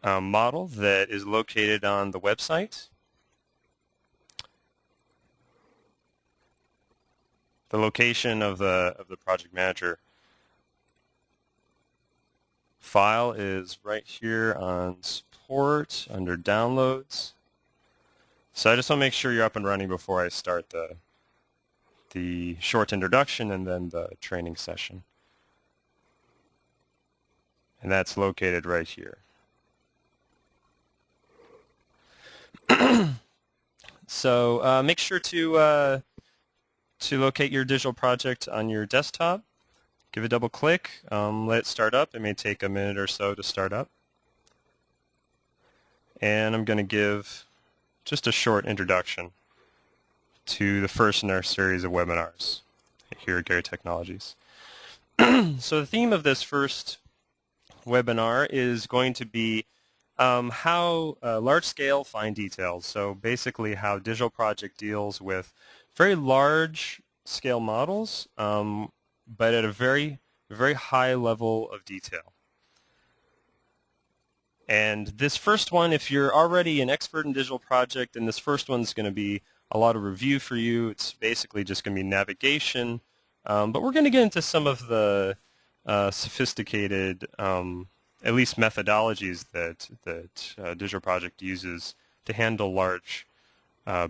model that is located on the website. The location of the project manager file is right here on support under downloads. So I just want to make sure you're up and running before I start the short introduction and then the training session. And that's located right here. So make sure to locate your digital project on your desktop. Give it a double click, let it start up. It may take a minute or so to start up. And I'm going to give just a short introduction to the first in our series of webinars here at Gehry Technologies. So the theme of this first webinar is going to be how large-scale fine details. So basically how digital project deals with very large-scale models, but at a very, very high level of detail. And this first one, if you're already an expert in digital project, then this first one's going to be a lot of review for you. It's basically just going to be navigation. But we're going to get into some of the sophisticated, at least methodologies that digital project uses to handle large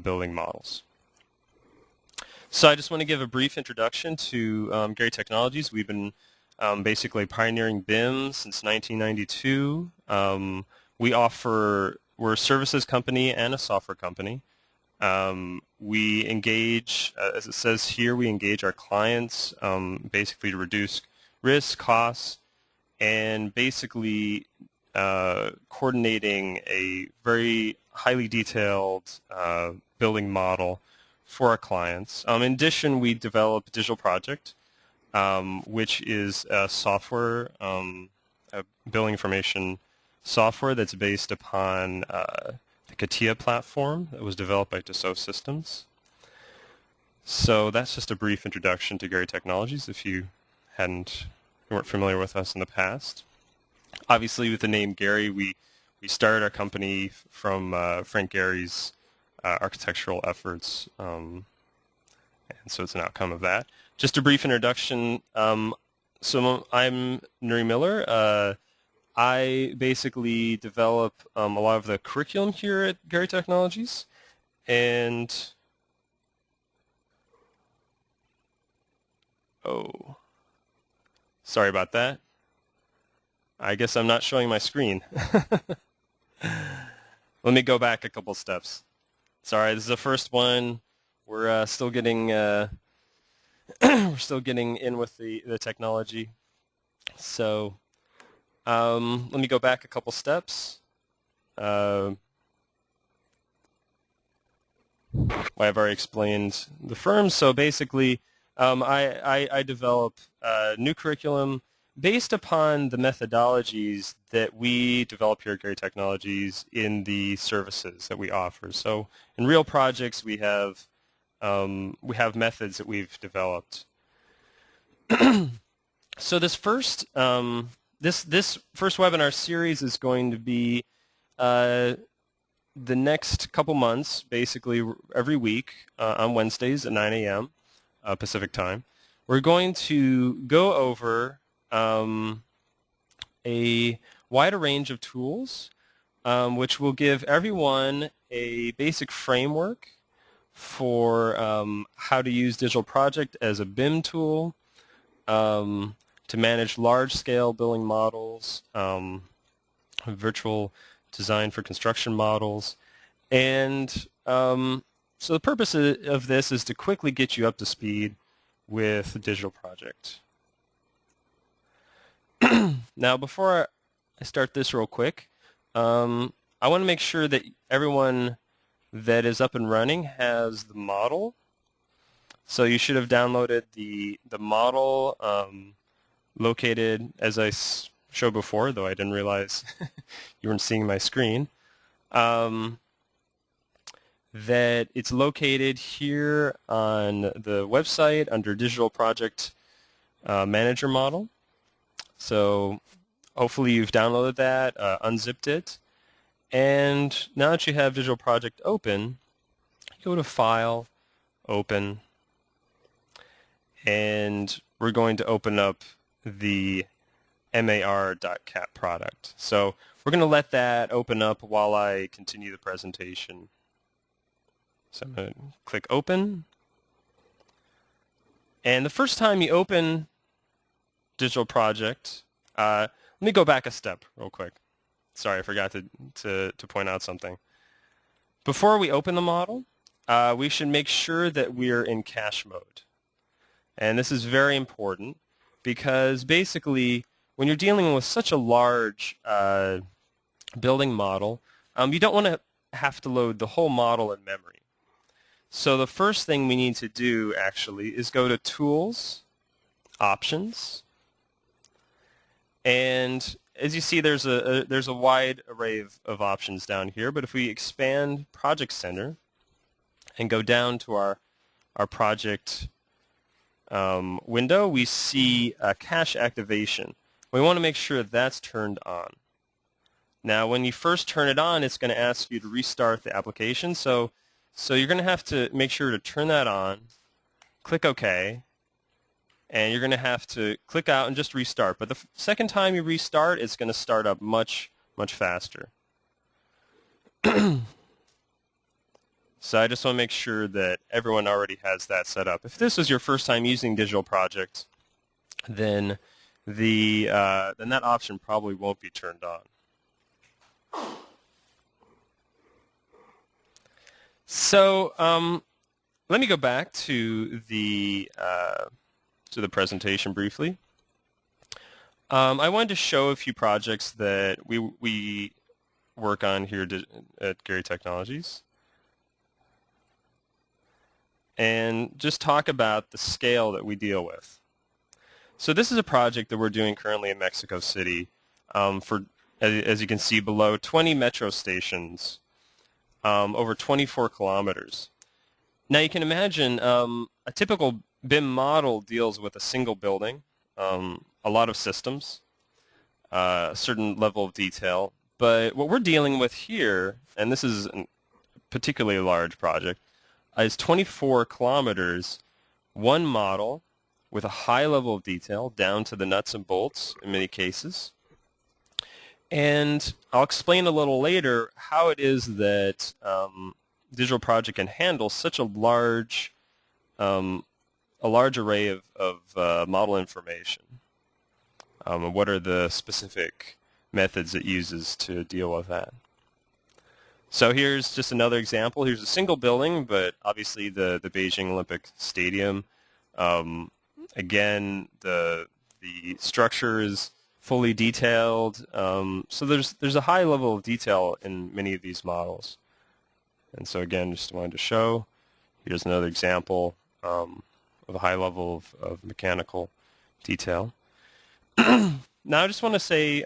building models. So I just want to give a brief introduction to Gehry Technologies. We've been basically pioneering BIM since 1992. We're a services company and a software company. We engage, as it says here, we engage our clients basically to reduce risk, costs, and basically coordinating a very highly detailed building model for our clients. In addition, we develop Digital Project, which is a software, a building information software that's based upon the CATIA platform that was developed by Dassault Systems. So that's just a brief introduction to Gehry Technologies if you weren't familiar with us in the past. Obviously, with the name Gehry, we started our company from Frank Gehry's architectural efforts, and so it's an outcome of that. Just a brief introduction. So I'm Nuri Miller. I basically develop a lot of the curriculum here at Gehry Technologies, and sorry about that. I guess I'm not showing my screen. Let me go back a couple steps. Sorry, this is the first one. We're still getting we're still getting in with the technology. So let me go back a couple steps. I've already explained the firm. So basically, I develop new curriculum based upon the methodologies that we develop here at Gehry Technologies in the services that we offer. So in real projects, we have methods that we've developed. So this first this first webinar series is going to be the next couple months, basically every week on Wednesdays at 9 a.m. Pacific time. We're going to go over a wider range of tools, which will give everyone a basic framework for how to use Digital Project as a BIM tool to manage large-scale building models, virtual design for construction models, and so the purpose of this is to quickly get you up to speed with the Digital Project. Now, before I start this real quick, I want to make sure that everyone that is up and running has the model. So you should have downloaded the model located, as I showed before, though I didn't realize you weren't seeing my screen, that it's located here on the website under Digital Project Manager Model. So Hopefully you've downloaded that, unzipped it, and now that you have Visual Project open, go to File, Open, and we're going to open up the mar.cat product. So we're going to let that open up while I continue the presentation. So I'm going to click Open. And the first time you open Digital Project, let me go back a step real quick. Sorry, I forgot to point out something. Before we open the model, we should make sure that we're in cache mode. And this is very important because basically when you're dealing with such a large building model, you don't want to have to load the whole model in memory. So the first thing we need to do actually is go to Tools, Options, and as you see, there's a wide array of options down here. But if we expand Project Center and go down to our project window, we see cache activation. We want to make sure that's turned on. Now, when you first turn it on, it's going to ask you to restart the application. So you're going to have to make sure to turn that on, click OK, and you're going to have to click out and just restart. But the second time you restart, it's going to start up much, much faster. So I just want to make sure that everyone already has that set up. If this is your first time using Digital Project, then that option probably won't be turned on. So let me go back to the presentation briefly. I wanted to show a few projects that we work on here at Gehry Technologies, and just talk about the scale that we deal with. So this is a project that we're doing currently in Mexico City for, as you can see below, 20 metro stations over 24 kilometers. Now you can imagine a typical BIM model deals with a single building, a lot of systems, a certain level of detail. But what we're dealing with here, and this is a particularly large project, is 24 kilometers, one model with a high level of detail down to the nuts and bolts in many cases. And I'll explain a little later how it is that Digital Project can handle such a large array of model information. And what are the specific methods it uses to deal with that? So here's just another example. Here's a single building, but obviously the Beijing Olympic Stadium. Again, the structure is fully detailed. So there's a high level of detail in many of these models. And so again, just wanted to show. Here's another example of a high level of mechanical detail. Now I just want to say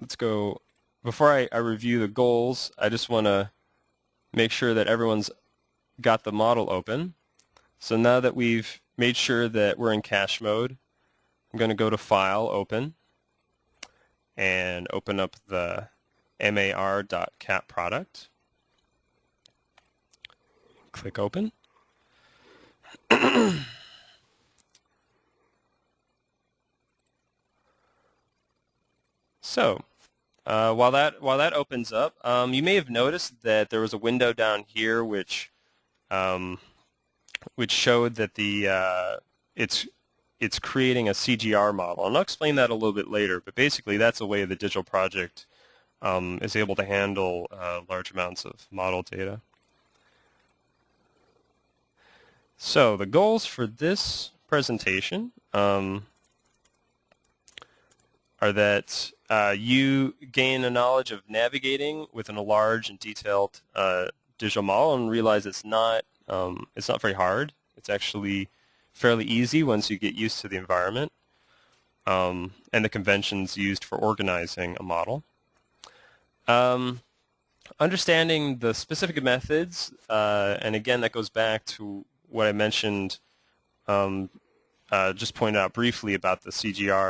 let's go, before I review the goals, I just want to make sure that everyone's got the model open. So now that we've made sure that we're in cache mode, I'm going to go to File, Open, and open up the mar.cat product. Click Open. So while that opens up, you may have noticed that there was a window down here which showed that it's creating a CGR model. And I'll explain that a little bit later, but basically that's a way the Digital Project is able to handle large amounts of model data. So the goals for this presentation are that you gain a knowledge of navigating within a large and detailed digital model and realize it's not very hard. It's actually fairly easy once you get used to the environment and the conventions used for organizing a model. Understanding the specific methods, and again that goes back to what I mentioned just pointed out briefly about the CGR